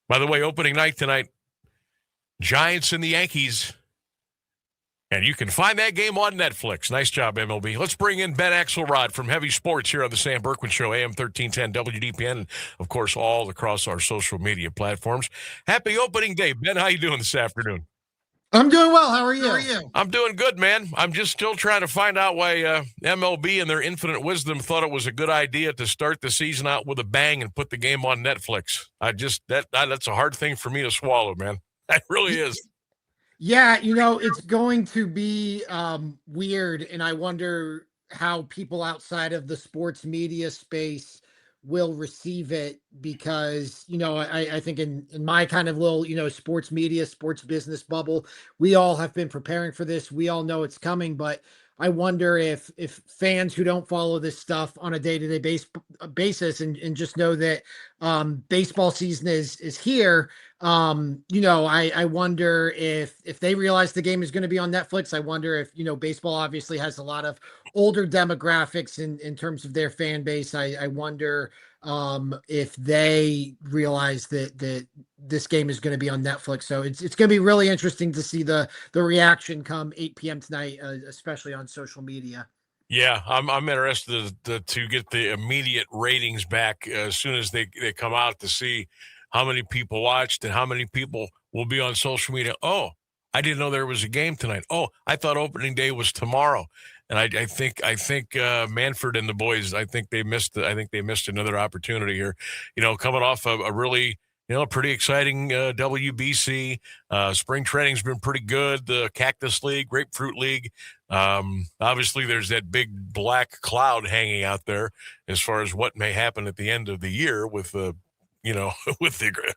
By the way, opening night tonight, Giants and the Yankees. And you can find that game on Netflix. Nice job, MLB. Let's bring in Ben Axelrod from Heavy Sports here on the Sam Bourquin Show, AM 1310 WDPN, and, of course, all across our social media platforms. Happy opening day. Ben, how you doing this afternoon? I'm doing well. How are you? I'm doing good, man. I'm just still trying to find out why MLB and their infinite wisdom thought it was a good idea to start the season out with a bang and put the game on Netflix. That's a hard thing for me to swallow, man. That really is. Yeah, it's going to be weird, and I wonder how people outside of the sports media space will receive it because, I think in my kind of little, sports media, sports business bubble, we all have been preparing for this. We all know it's coming, but I wonder if fans who don't follow this stuff on a day-to-day basis and just know that baseball season is here. I wonder if they realize the game is going to be on Netflix. I wonder if, baseball obviously has a lot of older demographics in terms of their fan base. I wonder if they realize that this game is going to be on Netflix. So it's going to be really interesting to see the reaction come 8 p.m. tonight, especially on social media. Yeah, I'm interested to get the immediate ratings back as soon as they come out to see how many people watched and how many people will be on social media. Oh, I didn't know there was a game tonight. Oh, I thought opening day was tomorrow. And I think Manfred and the boys, I think they missed another opportunity here. Coming off a really pretty exciting WBC. Spring training's been pretty good. The Cactus League, Grapefruit League. Obviously, there's that big black cloud hanging out there as far as what may happen at the end of the year with the with the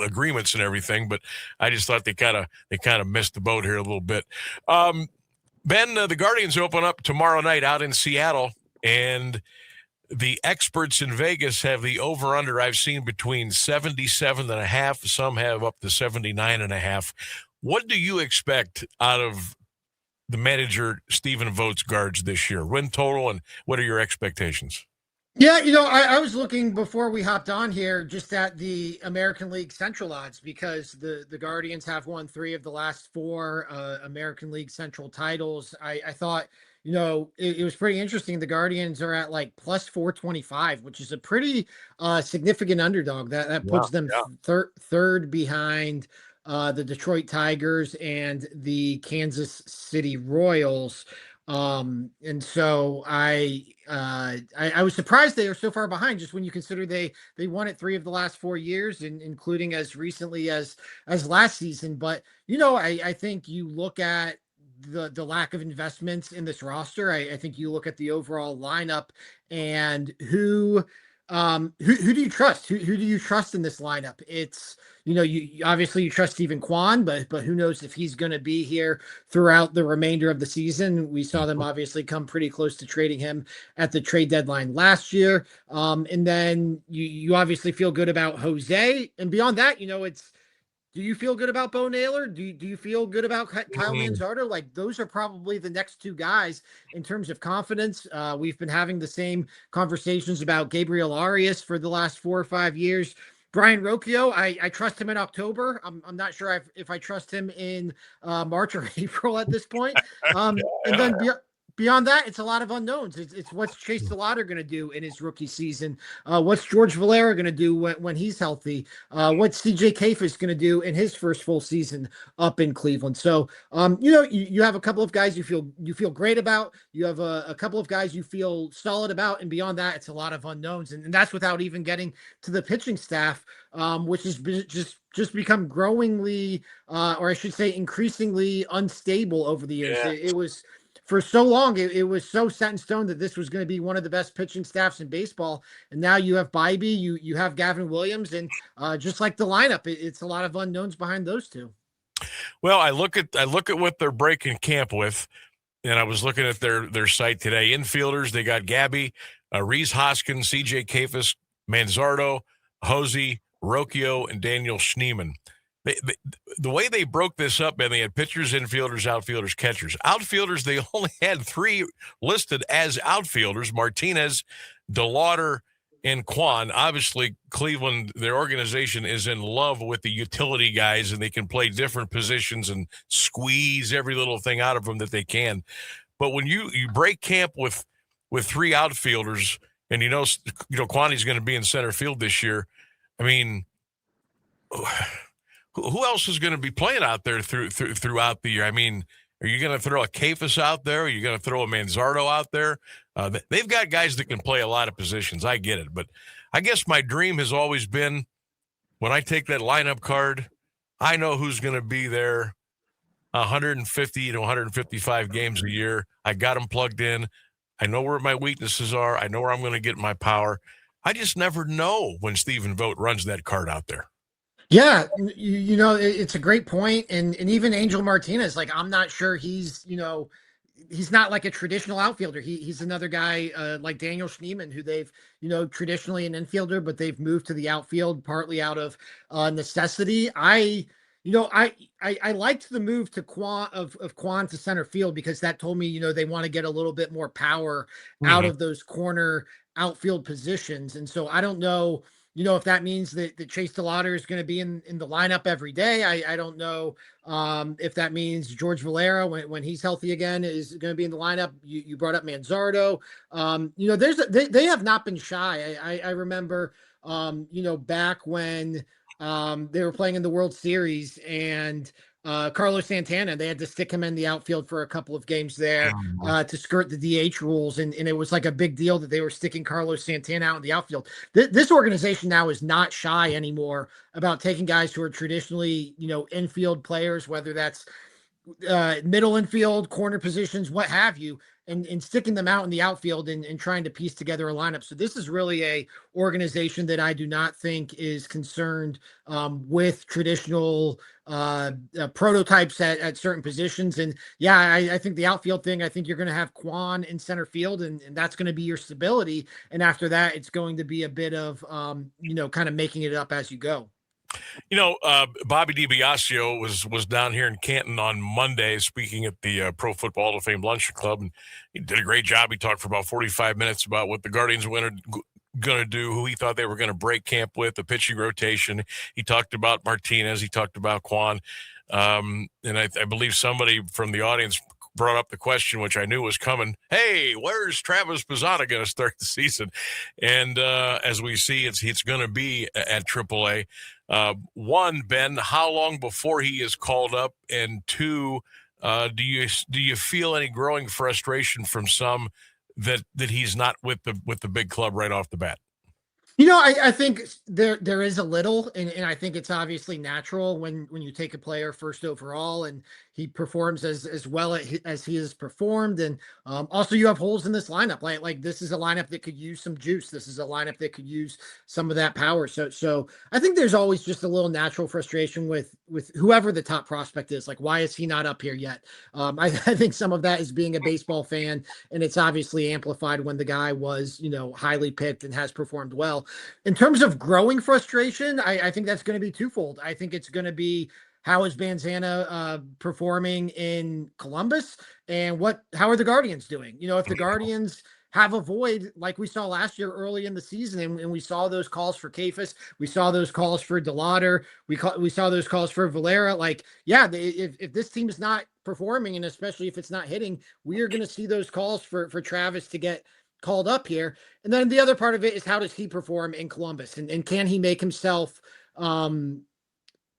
agreements and everything. But I just thought they kind of missed the boat here a little bit. Ben, the Guardians open up tomorrow night out in Seattle, and the experts in Vegas have the over-under I've seen between 77.5. Some have up to 79.5. What do you expect out of the manager Stephen Vogt's Guards this year? Win total, and what are your expectations? Yeah, I was looking before we hopped on here just at the American League Central odds because the Guardians have won 3 of the last 4 American League Central titles. I thought, it was pretty interesting. The Guardians are at like plus 425, which is a pretty significant underdog. That puts them third behind the Detroit Tigers and the Kansas City Royals. And so I was surprised they are so far behind just when you consider they won it 3 of the last 4 years, and including as recently as last season. But, I think you look at the lack of investments in this roster. I think you look at the overall lineup and who do you trust? Who do you trust in this lineup? It's, you obviously you trust Stephen Kwan, but who knows if he's going to be here throughout the remainder of the season. We saw them obviously come pretty close to trading him at the trade deadline last year. And then you obviously feel good about Jose, and beyond that, do you feel good about Bo Naylor? Do you feel good about Kyle Manzardo? Like, those are probably the next 2 guys in terms of confidence. We've been having the same conversations about Gabriel Arias for the last 4 or 5 years. Brian Rocchio, I trust him in October. I'm not sure if I trust him in March or April at this point. And then beyond that, it's a lot of unknowns. It's what's Chase DeLauter going to do in his rookie season? What's George Valera going to do when he's healthy? What's CJ Kayfus going to do in his first full season up in Cleveland? So, you have a couple of guys you feel great about. You have a couple of guys you feel solid about, and beyond that, it's a lot of unknowns. And that's without even getting to the pitching staff, which has just become growingly, or I should say, increasingly unstable over the years. Yeah. It was. For so long, it was so set in stone that this was going to be one of the best pitching staffs in baseball. And now you have Bybee, you have Gavin Williams, and just like the lineup, it's a lot of unknowns behind those 2. Well, I look at what they're breaking camp with, and I was looking at their site today. Infielders, they got Gabby, Rhys Hoskins, CJ Kayfus, Manzardo, Jose, Rocchio, and Daniel Schneemann. The way they broke this up, and they had pitchers, infielders, outfielders, catchers. Outfielders, they only had 3 listed as outfielders: Martinez, DeLauter, and Quan. Obviously, Cleveland, their organization is in love with the utility guys, and they can play different positions and squeeze every little thing out of them that they can. But when you break camp with three outfielders, and Quanti's going to be in center field this year. I mean, who else is going to be playing out there throughout the year? I mean, are you going to throw a Kafis out there? Are you going to throw a Manzardo out there? They've got guys that can play a lot of positions. I get it. But I guess my dream has always been when I take that lineup card, I know who's going to be there 150 to 155 games a year. I got them plugged in. I know where my weaknesses are. I know where I'm going to get my power. I just never know when Stephen Vogt runs that card out there. Yeah, it's a great point. And even Angel Martinez, like, I'm not sure he's not like a traditional outfielder. He's another guy like Daniel Schneemann, who they've, traditionally an infielder, but they've moved to the outfield partly out of necessity. I liked the move to Quan to center field, because that told me, they want to get a little bit more power out of those corner outfield positions. And so I don't know, if that means that Chase DeLauder is going to be in the lineup every day. I don't know if that means George Valera, when he's healthy again, is going to be in the lineup. You brought up Manzardo. They have not been shy. I remember, back when they were playing in the World Series, and Carlos Santana, they had to stick him in the outfield for a couple of games there to skirt the DH rules. And it was like a big deal that they were sticking Carlos Santana out in the outfield. This organization now is not shy anymore about taking guys who are traditionally, infield players, whether that's middle infield, corner positions, what have you, and sticking them out in the outfield and trying to piece together a lineup. So this is really a organization that I do not think is concerned with traditional prototypes at certain positions. And yeah, I think the outfield thing, I think you're going to have Quan in center field, and that's going to be your stability. And after that, it's going to be a bit of, kind of making it up as you go. Bobby DiBiasio was down here in Canton on Monday speaking at the Pro Football Hall of Fame Luncheon Club, and he did a great job. He talked for about 45 minutes about what the Guardians were going to do, who he thought they were going to break camp with, the pitching rotation. He talked about Martinez. He talked about Quan. And I believe somebody from the audience brought up the question, which I knew was coming. Hey, where's Travis Pizzana going to start the season? And as we see, it's going to be at AAA. One, Ben, how long before he is called up? And two, do you feel any growing frustration from some that he's not with the big club right off the bat? I think there is a little, and I think it's obviously natural when you take a player first overall and he performs as well as he has performed. And also you have holes in this lineup. Like this is a lineup that could use some juice. This is a lineup that could use some of that power. So I think there's always just a little natural frustration with whoever the top prospect is. Like, why is he not up here yet? I think some of that is being a baseball fan, and it's obviously amplified when the guy was, highly picked and has performed well. In terms of growing frustration, I think that's going to be twofold. I think it's going to be, how is Banzana performing in Columbus, and how are the Guardians doing? If the Guardians have a void like we saw last year early in the season, and we saw those calls for Kafis, we saw those calls for DeLauder, we saw those calls for Valera. Like, yeah, if this team is not performing, and especially if it's not hitting, we are going to see those calls for Travis to get called up here. And then the other part of it is, how does he perform in Columbus, and can he make himself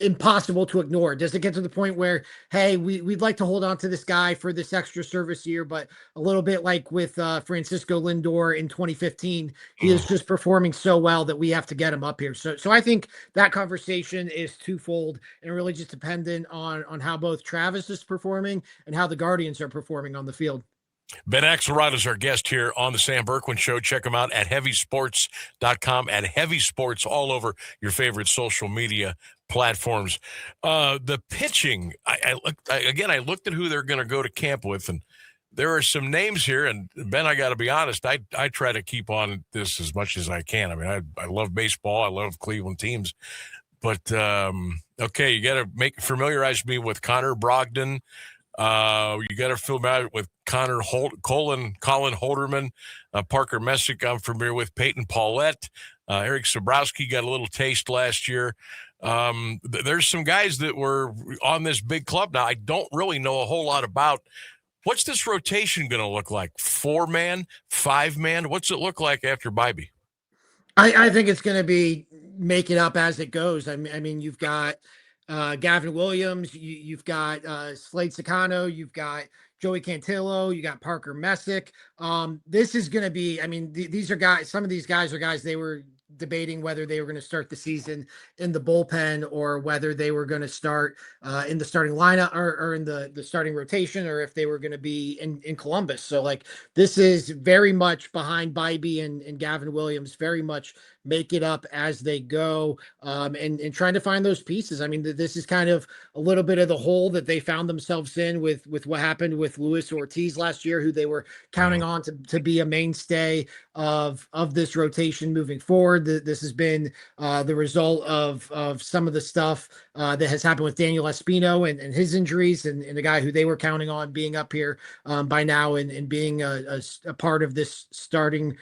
impossible to ignore? Does it get to the point where, hey, we'd like to hold on to this guy for this extra service year, but a little bit like with Francisco Lindor in 2015, he is just performing so well that we have to get him up here. So I think that conversation is twofold, and really just dependent on how both Travis is performing and how the Guardians are performing on the field. Ben Axelrod is our guest here on the Sam Bourquin Show. Check him out at heavysports.com, at Heavy Sports, all over your favorite social media platforms. The pitching, I looked at who they're going to go to camp with, and there are some names here. And Ben, I got to be honest, I try to keep on this as much as I can. I mean, I love baseball. I love Cleveland teams. But, okay, you got to familiarize me with Connor Brogdon, You got to feel bad with Colin Holderman, Parker Messick. I'm familiar with Peyton Paulette, Eric Sobrowski got a little taste last year. There's some guys that were on this big club now. I don't really know a whole lot about. What's this rotation going to look like? 4-man, 5-man? What's it look like after Bybee? I think it's going to be make it up as it goes. I mean, you've got Gavin Williams, you've got Slade Sicano, you've got Joey Cantillo, you got Parker Messick. This is going to be, I mean, these are guys, some of these guys are guys they were debating whether they were going to start the season in the bullpen or whether they were going to start in the starting lineup or in the starting rotation, or if they were going to be in Columbus. So like, this is very much behind Bybee and Gavin Williams, very much make it up as they go, and trying to find those pieces. I mean, this is kind of a little bit of the hole that they found themselves in with what happened with Luis Ortiz last year, who they were counting on to be a mainstay of this rotation moving forward. This has been the result of some of the stuff that has happened with Daniel Espino and his injuries, and the guy who they were counting on being up here by now and being a part of this starting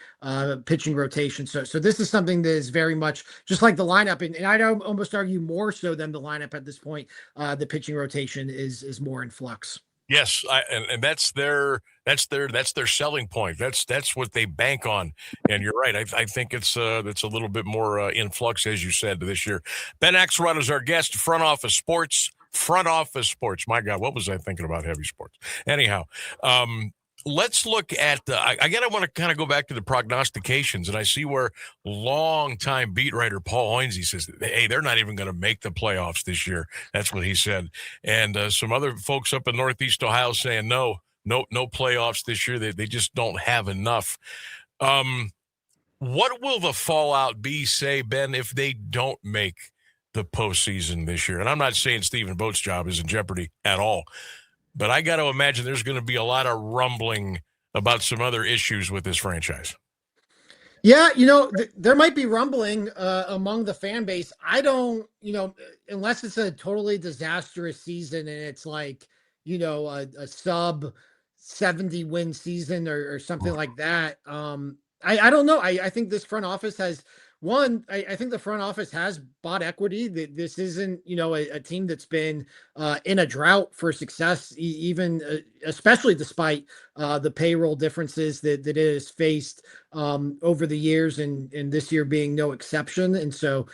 pitching rotation. So this is something that is very much just like the lineup, and I'd almost argue more so than the lineup at this point. The pitching rotation is more in flux. Yes, and that's their selling point. That's what they bank on. And you're right. I think it's a little bit more in flux, as you said, this year. Ben Axelrod is our guest. Front office sports. My God, what was I thinking about heavy sports? Anyhow, let's look at I want to kind of go back to the prognostications, and I see where longtime beat writer Paul Hoynesy says, hey, they're not even going to make the playoffs this year. That's what he said. And some other folks up in Northeast Ohio saying no playoffs this year. They just don't have enough. What will the fallout be, say, Ben, if they don't make the postseason this year? And I'm not saying Stephen Vogt's job is in jeopardy at all, but I got to imagine there's going to be a lot of rumbling about some other issues with this franchise. Yeah, there might be rumbling among the fan base. I don't, unless it's a totally disastrous season and it's like, a sub 70 win season or something like that. I don't know. I think this front office has I think the front office has bought equity. That this isn't, a team that's been in a drought for success, even especially despite the payroll differences that it has faced over the years, and this year being no exception. And so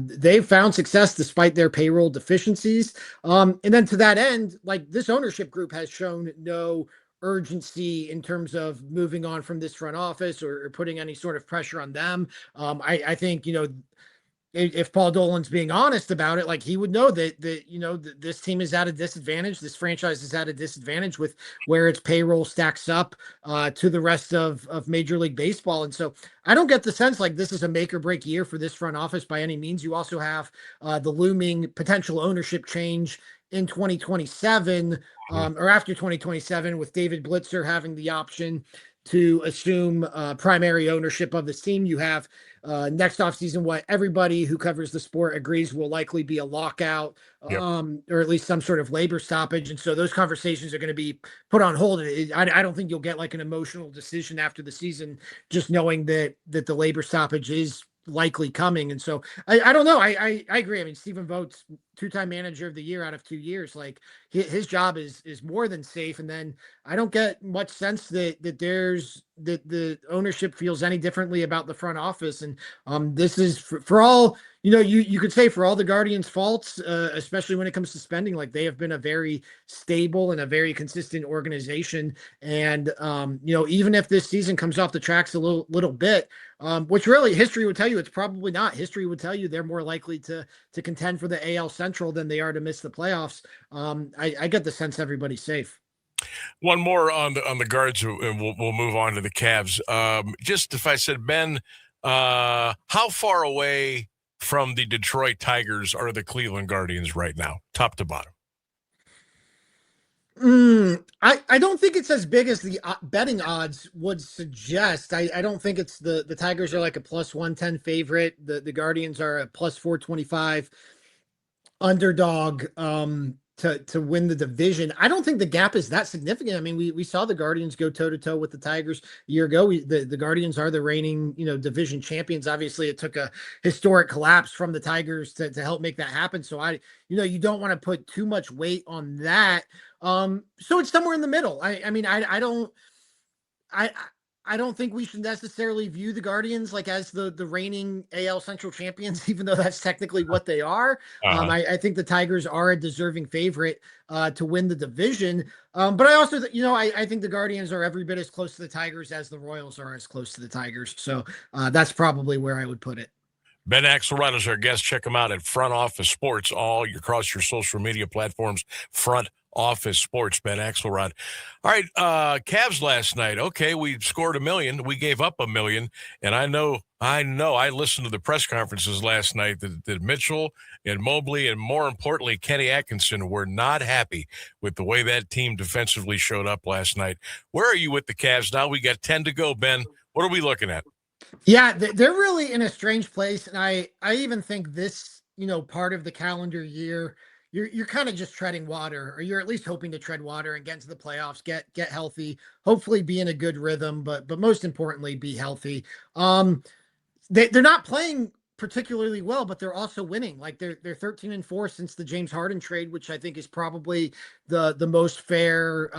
they've found success despite their payroll deficiencies. And then to that end, like, this ownership group has shown no urgency in terms of moving on from this front office or putting any sort of pressure on them. I think, if Paul Dolan's being honest about it, like, he would know that this team is at a disadvantage. This franchise is at a disadvantage with where its payroll stacks up to the rest of Major League Baseball. And so I don't get the sense like this is a make or break year for this front office by any means. You also have the looming potential ownership change in 2027 or after 2027, with David Blitzer having the option to assume primary ownership of this team. You have next offseason what everybody who covers the sport agrees will likely be a lockout, or at least some sort of labor stoppage. And so those conversations are going to be put on hold. I don't think you'll get like an emotional decision after the season, just knowing that the labor stoppage is likely coming. And so I don't know. I agree. I mean, Stephen Vogt's two-time manager of the year out of 2 years. Like, his job is more than safe. And then I don't get much sense that the ownership feels any differently about the front office. And this is for all, you could say for all the Guardians' faults, especially when it comes to spending, like, they have been a very stable and a very consistent organization. And even if this season comes off the tracks a little bit, which really history would tell you it's probably not. History would tell you they're more likely to contend for the AL Central than they are to miss the playoffs. I get the sense everybody's safe. One more on the Guards, and we'll move on to the Cavs. Just if I said, Ben, how far away from the Detroit Tigers are the Cleveland Guardians right now, top to bottom? I don't think it's as big as the betting odds would suggest. I don't think it's the Tigers are like a plus 110 favorite. The Guardians are a plus 425 underdog to to win the division. I don't think the gap is that significant. I mean, we saw the Guardians go toe to toe with the Tigers a year ago. The Guardians are the reigning, division champions. Obviously, it took a historic collapse from the Tigers to help make that happen. So you don't want to put too much weight on that. So it's somewhere in the middle. I don't think we should necessarily view the Guardians like as the reigning AL Central champions, even though that's technically what they are. I think the Tigers are a deserving favorite to win the division. But I also, I think the Guardians are every bit as close to the Tigers as the Royals are as close to the Tigers. So that's probably where I would put it. Ben Axelrod is our guest. Check him out at Front Office Sports, across your social media platforms. Front Office Sports, Ben Axelrod. All right, Cavs last night. Okay, we scored $1 million. We gave up $1 million, and I know. I listened to the press conferences last night that Mitchell and Mobley, and more importantly, Kenny Atkinson, were not happy with the way that team defensively showed up last night. Where are you with the Cavs now? We got 10 to go, Ben. What are we looking at? Yeah, they're really in a strange place. And I even think this, part of the calendar year, you're kind of just treading water, or you're at least hoping to tread water and get into the playoffs, get healthy, hopefully be in a good rhythm, but most importantly, be healthy. They're not playing particularly well, but they're also winning. Like they're 13-4 since the James Harden trade, which I think is probably the most fair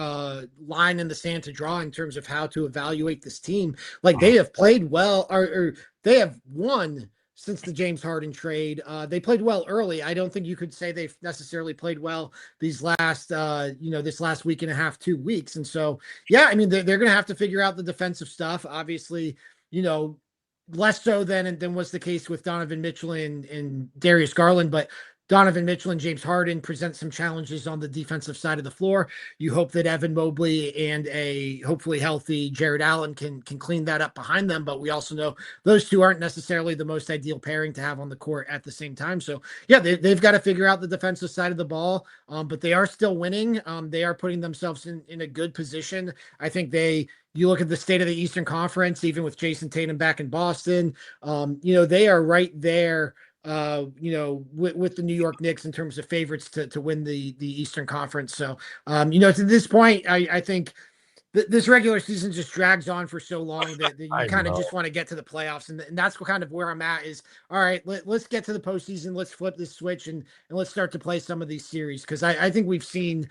line in the sand to draw in terms of how to evaluate this team. Like they have played well, or they have won since the James Harden trade. They played well early. I don't think you could say they've necessarily played well these last, this last week and a half, 2 weeks. And so, yeah, I mean, they're going to have to figure out the defensive stuff. Obviously, less so than was the case with Donovan Mitchell and Darius Garland, but Donovan Mitchell and James Harden present some challenges on the defensive side of the floor. You hope that Evan Mobley and a hopefully healthy Jared Allen can clean that up behind them, but we also know those two aren't necessarily the most ideal pairing to have on the court at the same time. So yeah, they've got to figure out the defensive side of the ball, but they are still winning. They are putting themselves in a good position. I think you look at the state of the Eastern Conference, even with Jason Tatum back in Boston, they are right there, with the New York Knicks in terms of favorites to win the Eastern Conference. So, to this point, I think this regular season just drags on for so long that you kind of just want to get to the playoffs. And that's kind of where I'm at is, all right, let's get to the postseason. Let's flip this switch and let's start to play some of these series. Cause I think we've seen,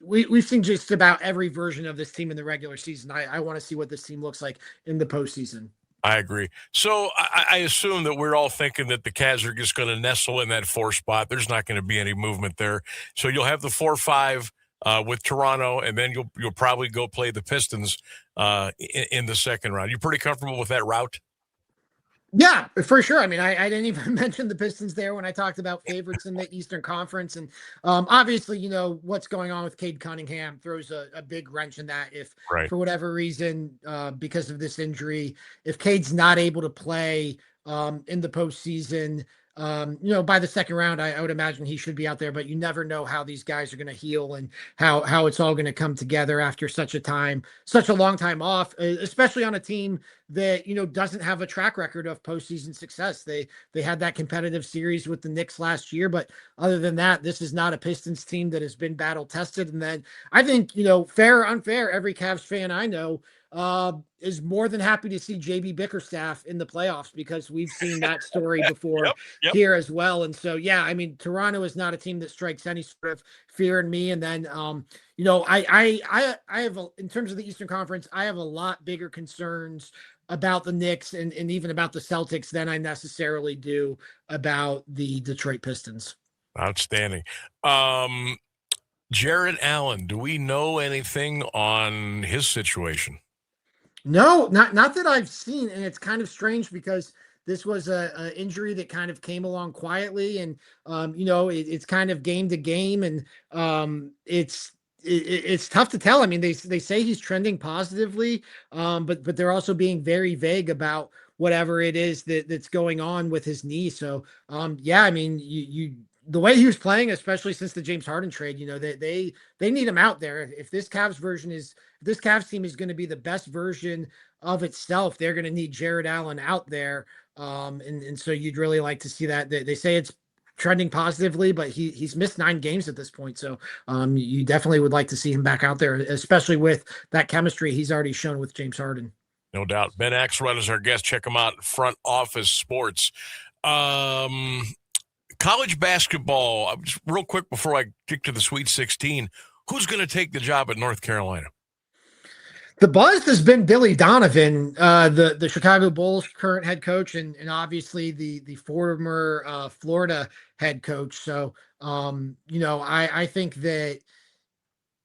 we've seen just about every version of this team in the regular season. I want to see what this team looks like in the postseason. I agree. So I assume that we're all thinking that the Cavs are just going to nestle in that 4 spot. There's not going to be any movement there. So you'll have the 4-5 with Toronto, and then you'll probably go play the Pistons in the second round. You're pretty comfortable with that route? Yeah, for sure. I mean, I didn't even mention the Pistons there when I talked about favorites in the Eastern Conference. And obviously, what's going on with Cade Cunningham throws a big wrench in that. If for whatever reason, because of this injury, if Cade's not able to play in the postseason, by the second round, I would imagine he should be out there, but you never know how these guys are going to heal and how it's all going to come together after such a long time off, especially on a team that, doesn't have a track record of postseason success. They had that competitive series with the Knicks last year, but other than that, this is not a Pistons team that has been battle tested. And then I think, fair or unfair, every Cavs fan I know is more than happy to see JB Bickerstaff in the playoffs, because we've seen that story before here as well. And so, yeah, I mean, Toronto is not a team that strikes any sort of fear in me. And then, I have, in terms of the Eastern Conference, I have a lot bigger concerns about the Knicks and even about the Celtics than I necessarily do about the Detroit Pistons. Outstanding. Jared Allen, do we know anything on his situation? No, not that I've seen, and it's kind of strange because this was a injury that kind of came along quietly, and it's kind of game to game, and it's tough to tell. I mean, they say he's trending positively, but they're also being very vague about whatever it is that's going on with his knee. So, yeah, I mean, the way he was playing, especially since the James Harden trade, they need him out there. If this Cavs team is going to be the best version of itself, they're going to need Jared Allen out there. And so you'd really like to see that. They say it's trending positively, but he's missed 9 games at this point. So you definitely would like to see him back out there, especially with that chemistry he's already shown with James Harden. No doubt. Ben Axelrod is our guest. Check him out. Front Office Sports. College basketball. Just real quick before I kick to the Sweet 16. Who's going to take the job at North Carolina? The buzz has been Billy Donovan, the Chicago Bulls current head coach, and obviously the former Florida head coach. So I think that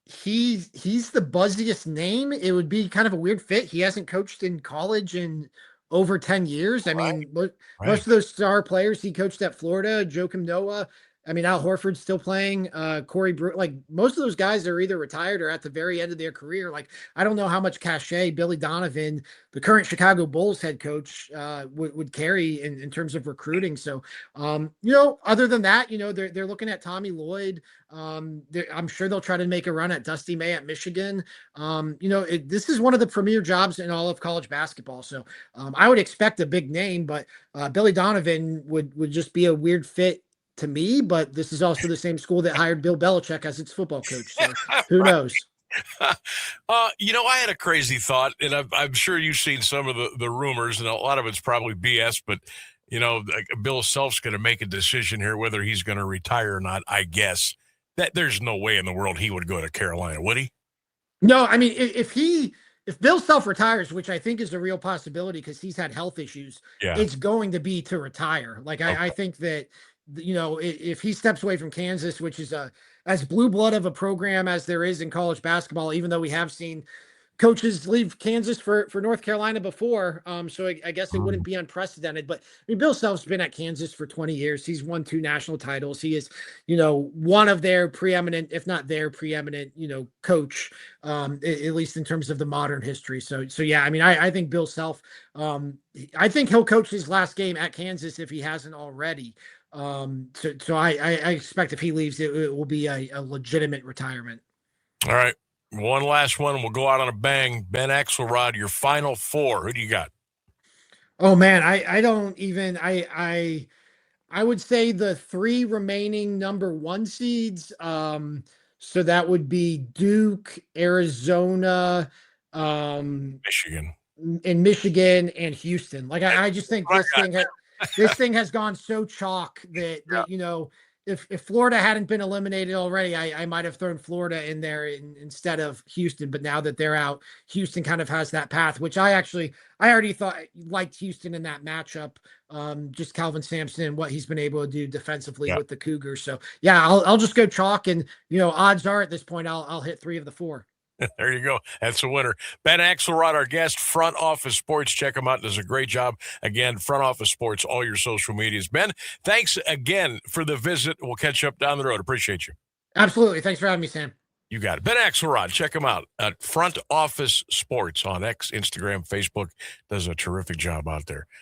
he's the buzziest name. It would be kind of a weird fit. He hasn't coached in college in over 10 years. I mean, most of those star players he coached at Florida, Joakim Noah. I mean, Al Horford's still playing. Corey Brewer, like most of those guys are either retired or at the very end of their career. Like, I don't know how much cachet Billy Donovan, the current Chicago Bulls head coach, would carry in terms of recruiting. So, other than that, they're looking at Tommy Lloyd. I'm sure they'll try to make a run at Dusty May at Michigan. This is one of the premier jobs in all of college basketball. So I would expect a big name, but Billy Donovan would just be a weird fit to me, but this is also the same school that hired Bill Belichick as its football coach. So who knows? I had a crazy thought, and I'm sure you've seen some of the rumors, and a lot of it's probably BS, but Bill Self's going to make a decision here whether he's going to retire or not. I guess that there's no way in the world he would go to Carolina, would he? No, I mean, if Bill Self retires, which I think is a real possibility because he's had health issues, it's going to be to retire. Like, okay. I think that, if he steps away from Kansas, which is as blue blood of a program as there is in college basketball, even though we have seen coaches leave Kansas for North Carolina before. So I guess it wouldn't be unprecedented, but I mean, Bill Self's been at Kansas for 20 years. He's won 2 national titles. He is, one of their preeminent, if not their preeminent, coach, at least in terms of the modern history. So yeah, I mean, I think Bill Self, I think he'll coach his last game at Kansas if he hasn't already. So I expect if he leaves, it will be a legitimate retirement. All right. One last one, and we'll go out on a bang. Ben Axelrod, your final 4. Who do you got? Oh man, I don't even I would say the 3 remaining number 1 seeds. So that would be Duke, Arizona, Michigan, and Houston. Like I just think this thing has gone so chalk that if Florida hadn't been eliminated already, I might have thrown Florida in there instead of Houston. But now that they're out, Houston kind of has that path, which I already thought liked Houston in that matchup. Just Calvin Sampson and what he's been able to do defensively with the Cougars. So yeah, I'll just go chalk, and odds are at this point I'll hit 3 of the 4. There you go. That's a winner. Ben Axelrod, our guest, Front Office Sports. Check him out. Does a great job. Again, Front Office Sports, all your social medias. Ben, thanks again for the visit. We'll catch up down the road. Appreciate you. Absolutely. Thanks for having me, Sam. You got it. Ben Axelrod, check him out at Front Office Sports on X, Instagram, Facebook. Does a terrific job out there.